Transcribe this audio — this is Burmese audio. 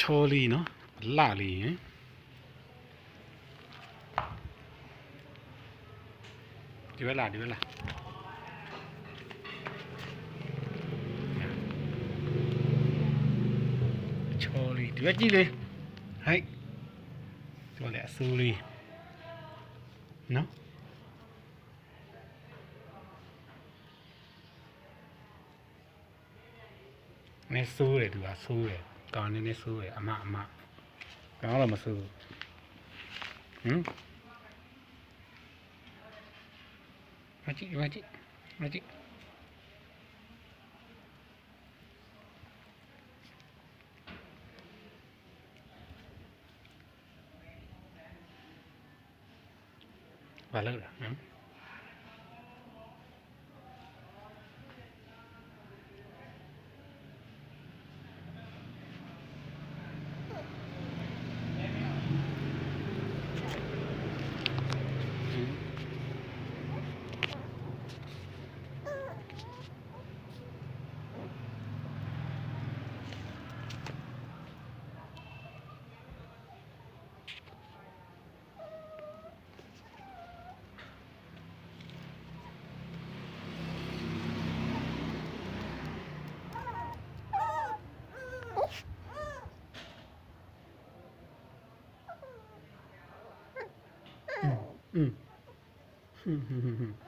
ချိုးလေးနော်လှလေးဟင်ဒီဘက်လာချိုးလေးဒီဘက်ကြည့်လေဟိုက်ဒီလေအဆူလေးနော်နေဆိုးတယ်သူကဆိုးတယ်ကောင်းနေဆိုးတယ်အမကောင်းတော့မဆိုးဟင်မကြည့်ဘာလို့လဲဟမ်嗯。